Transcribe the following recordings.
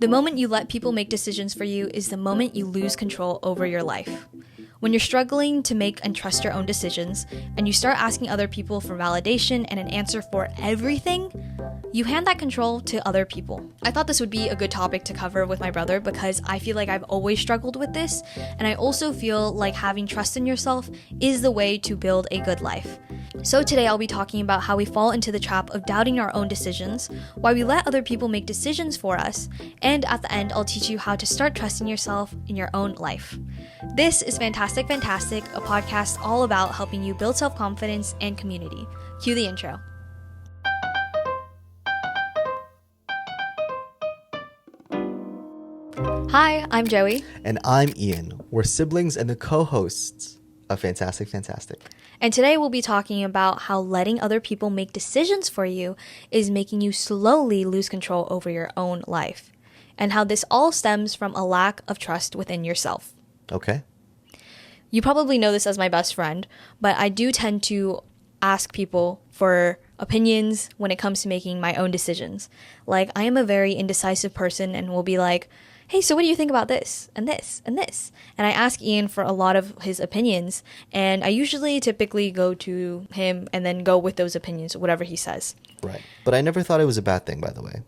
The moment you let people make decisions for you is the moment you lose control over your life. When you're struggling to make and trust your own decisions, and you start asking other people for validation and an answer for everything, you hand that control to other people. I thought this would be a good topic to cover with my brother because I feel like I've always struggled with this, and I also feel like having trust in yourself is the way to build a good life. So today I'll be talking about how we fall into the trap of doubting our own decisions, why we let other people make decisions for us, and at the end I'll teach you how to start trusting yourself in your own life. This is Fantastic, a podcast all about helping you build self-confidence and community. Cue the intro. Hi, I'm Joie. And I'm Ian. We're siblings and the co-hosts of Fantastic. And today we'll be talking about how letting other people make decisions for you is making you slowly lose control over your own life, and how this all stems from a lack of trust within yourself. Okay. You probably know this as my best friend, but I do tend to ask people for opinions when it comes to making my own decisions. Like, I am a very indecisive person and will be like, hey, so what do you think about this and this and this? And I ask Ian for a lot of his opinions, and I typically go to him and then go with those opinions, whatever he says. Right. But I never thought it was a bad thing, by the way.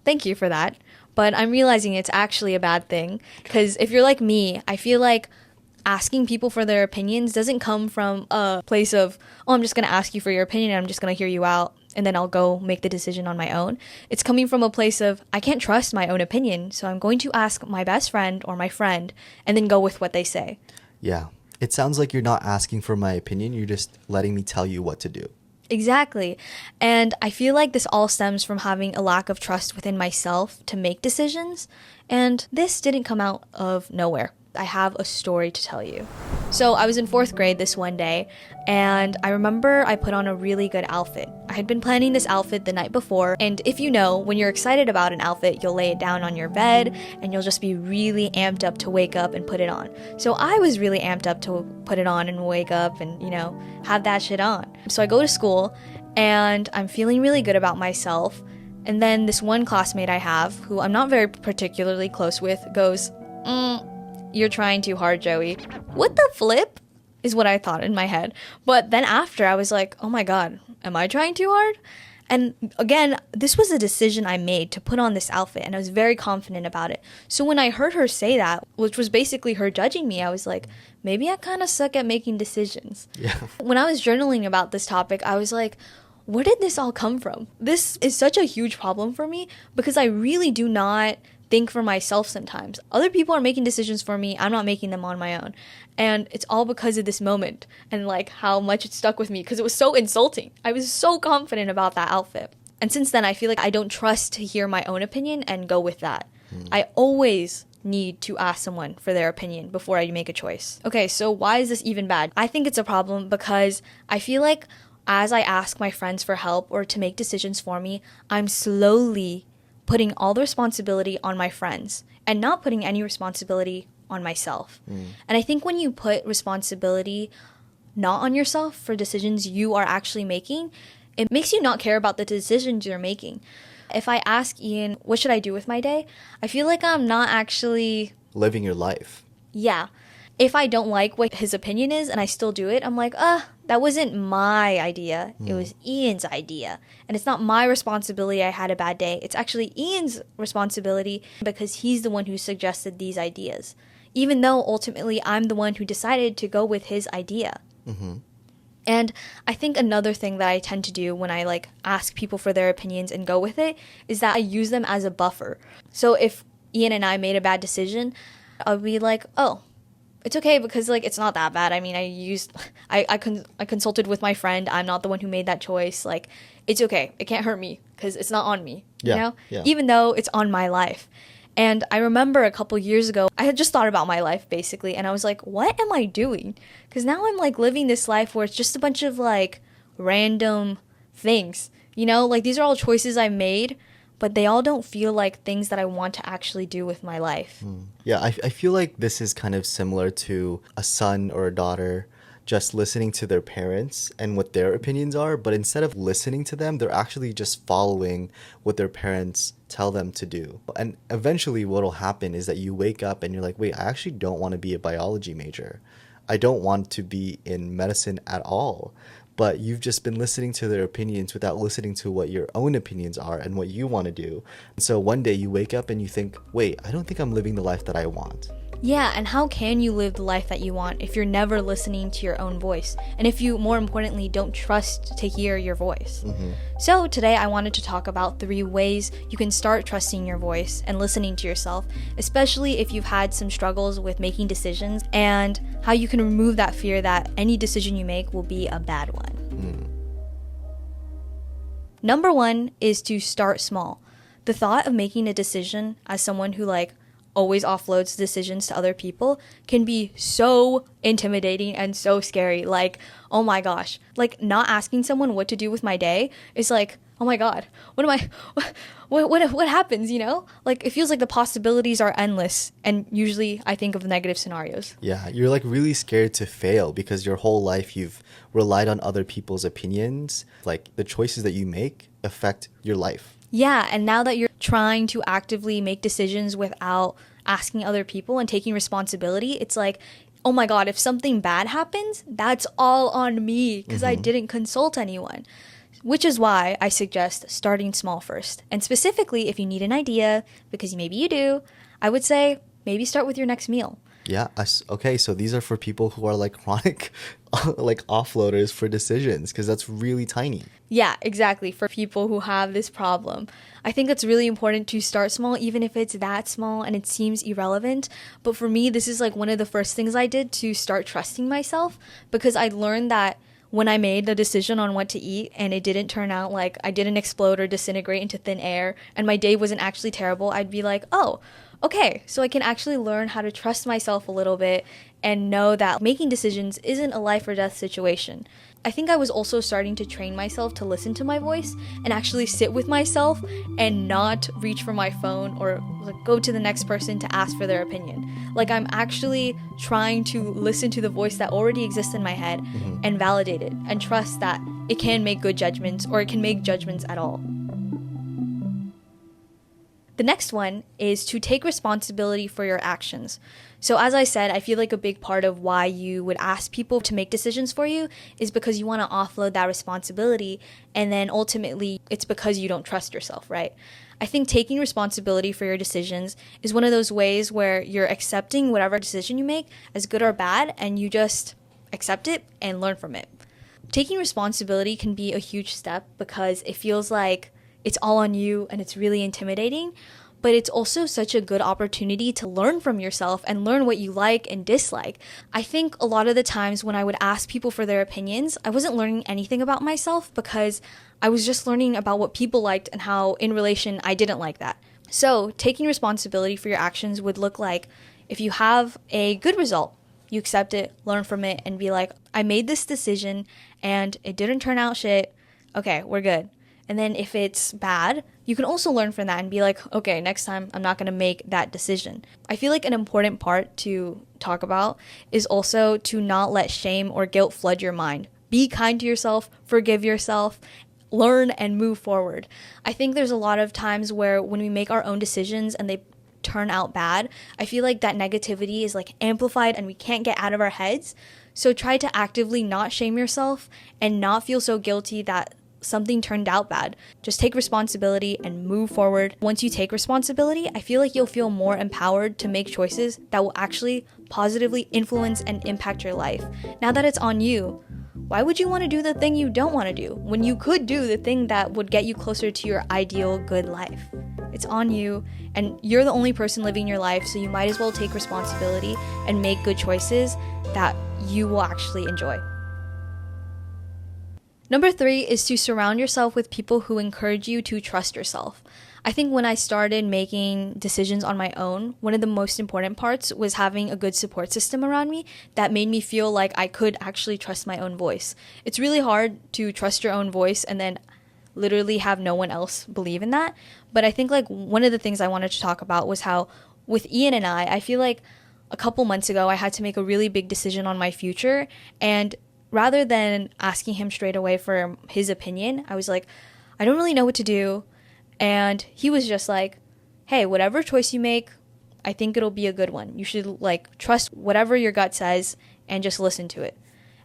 Thank you for that. But I'm realizing it's actually a bad thing, because if you're like me, I feel like asking people for their opinions doesn't come from a place of, oh, I'm just going to ask you for your opinion and I'm just going to hear you out and then I'll go make the decision on my own. It's coming from a place of, I can't trust my own opinion, so I'm going to ask my best friend or my friend and then go with what they say. Yeah. It sounds like you're not asking for my opinion. You're just letting me tell you what to do. Exactly. And I feel like this all stems from having a lack of trust within myself to make decisions. And this didn't come out of nowhere. I have a story to tell you. So I was in 4th grade this one day, and I remember I put on a really good outfit. I had been planning this outfit the night before, and if you know, when you're excited about an outfit, you'll lay it down on your bed, and you'll just be really amped up to wake up and put it on. So I was really amped up to put it on and wake up and, have that shit on. So I go to school, and I'm feeling really good about myself, and then this one classmate I have, who I'm not very particularly close with, goes, "You're trying too hard, Joey." What the flip? Is what I thought in my head. But then after, I was like, oh my god, am I trying too hard? And again, this was a decision I made to put on this outfit, and I was very confident about it. So when I heard her say that, which was basically her judging me, I was like, maybe I kind of suck at making decisions. Yeah. When I was journaling about this topic, I was like, where did this all come from? This is such a huge problem for me because I really do not think for myself sometimes. Other people are making decisions for me. I'm not making them on my own. And it's all because of this moment and like how much it stuck with me because it was so insulting. I was so confident about that outfit. And since then, I feel like I don't trust to hear my own opinion and go with that. I always need to ask someone for their opinion before I make a choice. Okay, so why is this even bad? I think it's a problem because I feel like as I ask my friends for help or to make decisions for me, I'm slowly putting all the responsibility on my friends and not putting any responsibility on myself. And I think when you put responsibility not on yourself for decisions you are actually making, it makes you not care about the decisions you're making. If I ask Ian, what should I do with my day? I feel like I'm not actually living your life. Yeah. If I don't like what his opinion is and I still do it, I'm like, that wasn't my idea. It was Ian's idea. And it's not my responsibility I had a bad day. It's actually Ian's responsibility because he's the one who suggested these ideas. Even though ultimately I'm the one who decided to go with his idea. Mm-hmm. And I think another thing that I tend to do when I ask people for their opinions and go with it is that I use them as a buffer. So if Ian and I made a bad decision, I'll be like, oh, it's okay because it's not that bad. I mean, I consulted with my friend. I'm not the one who made that choice. It's okay. It can't hurt me because it's not on me. Yeah, you know? Yeah. Even though it's on my life. And I remember a couple years ago, I had just thought about my life basically, and I was like, what am I doing? Because now I'm living this life where it's just a bunch of random things. These are all choices I made, but they all don't feel like things that I want to actually do with my life. Yeah, I feel like this is kind of similar to a son or a daughter just listening to their parents and what their opinions are, but instead of listening to them, they're actually just following what their parents tell them to do. And eventually what'll happen is that you wake up and you're like, wait, I actually don't want to be a biology major. I don't want to be in medicine at all. But you've just been listening to their opinions without listening to what your own opinions are and what you want to do. And so one day you wake up and you think, wait, I don't think I'm living the life that I want. Yeah, and how can you live the life that you want if you're never listening to your own voice? And if you, more importantly, don't trust to hear your voice? So today I wanted to talk about 3 ways you can start trusting your voice and listening to yourself, especially if you've had some struggles with making decisions, and how you can remove that fear that any decision you make will be a bad one. Number 1 is to start small. The thought of making a decision as someone who always offloads decisions to other people can be so intimidating and so scary. Oh my gosh, not asking someone what to do with my day is oh my god, what happens, it feels like the possibilities are endless, and usually I think of the negative scenarios. Yeah, you're really scared to fail because your whole life you've relied on other people's opinions. The choices that you make affect your life. Yeah, and now that you're trying to actively make decisions without asking other people and taking responsibility, it's oh my god, if something bad happens, that's all on me because I didn't consult anyone. Which is why I suggest starting small first. And specifically, if you need an idea, because maybe you do, I would say maybe start with your next meal. Yeah. Okay. So these are for people who are chronic, offloaders for decisions, because that's really tiny. Yeah, exactly. For people who have this problem, I think it's really important to start small, even if it's that small and it seems irrelevant. But for me, this is one of the first things I did to start trusting myself, because I learned that when I made the decision on what to eat and it didn't turn out I didn't explode or disintegrate into thin air and my day wasn't actually terrible, I'd be oh, okay, so I can actually learn how to trust myself a little bit and know that making decisions isn't a life or death situation. I think I was also starting to train myself to listen to my voice and actually sit with myself and not reach for my phone or go to the next person to ask for their opinion. I'm actually trying to listen to the voice that already exists in my head and validate it and trust that it can make good judgments, or it can make judgments at all. The next one is to take responsibility for your actions. So as I said, I feel a big part of why you would ask people to make decisions for you is because you want to offload that responsibility, and then ultimately it's because you don't trust yourself, right? I think taking responsibility for your decisions is one of those ways where you're accepting whatever decision you make as good or bad, and you just accept it and learn from it. Taking responsibility can be a huge step because it feels like it's all on you and it's really intimidating, but it's also such a good opportunity to learn from yourself and learn what you like and dislike. I think a lot of the times when I would ask people for their opinions, I wasn't learning anything about myself because I was just learning about what people liked and how in relation I didn't like that. So taking responsibility for your actions would look like if you have a good result, you accept it, learn from it, and be I made this decision and it didn't turn out shit. Okay, we're good. And then if it's bad, you can also learn from that and be okay, next time I'm not going to make that decision. I feel an important part to talk about is also to not let shame or guilt flood your mind. Be kind to yourself, forgive yourself, learn and move forward. I think there's a lot of times where when we make our own decisions and they turn out bad, I feel that negativity is amplified and we can't get out of our heads. So try to actively not shame yourself and not feel so guilty that something turned out bad. Just take responsibility and move forward. Once you take responsibility, I feel you'll feel more empowered to make choices that will actually positively influence and impact your life. Now that it's on you, why would you want to do the thing you don't want to do when you could do the thing that would get you closer to your ideal good life? It's on you, and you're the only person living your life, so you might as well take responsibility and make good choices that you will actually enjoy. Number 3 is to surround yourself with people who encourage you to trust yourself. I think when I started making decisions on my own, one of the most important parts was having a good support system around me that made me feel like I could actually trust my own voice. It's really hard to trust your own voice and then literally have no one else believe in that. But I think one of the things I wanted to talk about was how with Ian and I feel a couple months ago, I had to make a really big decision on my future. And rather than asking him straight away for his opinion, I was like, I don't really know what to do. And he was just like, hey, whatever choice you make, I think it'll be a good one. You should like trust whatever your gut says and just listen to it.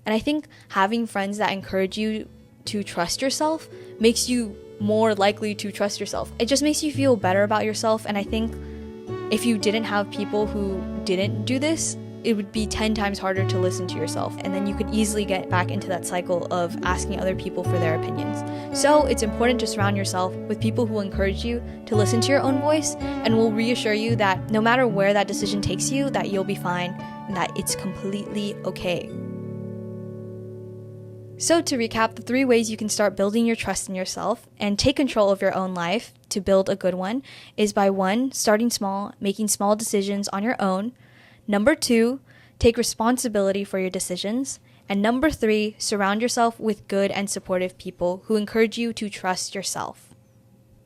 And I think having friends that encourage you to trust yourself makes you more likely to trust yourself. It just makes you feel better about yourself. And I think if you didn't have people who didn't do this, it would be 10 times harder to listen to yourself. And then you could easily get back into that cycle of asking other people for their opinions. So it's important to surround yourself with people who will encourage you to listen to your own voice and will reassure you that no matter where that decision takes you, that you'll be fine and that it's completely okay. So to recap, the 3 ways you can start building your trust in yourself and take control of your own life to build a good one is by 1, starting small, making small decisions on your own. Number 2, take responsibility for your decisions. And number 3, surround yourself with good and supportive people who encourage you to trust yourself.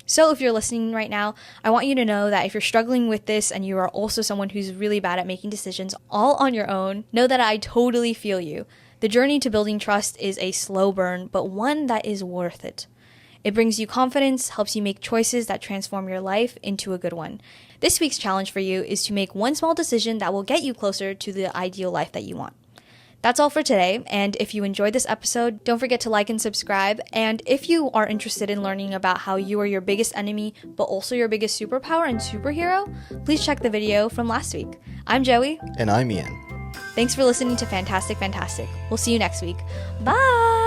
So if you're listening right now, I want you to know that if you're struggling with this and you are also someone who's really bad at making decisions all on your own, know that I totally feel you. The journey to building trust is a slow burn, but one that is worth it. It brings you confidence, helps you make choices that transform your life into a good one. This week's challenge for you is to make one small decision that will get you closer to the ideal life that you want. That's all for today, and if you enjoyed this episode, don't forget to like and subscribe, and if you are interested in learning about how you are your biggest enemy, but also your biggest superpower and superhero, please check the video from last week. I'm Joie. And I'm Ian. Thanks for listening to Fantastic Fantastic. We'll see you next week. Bye!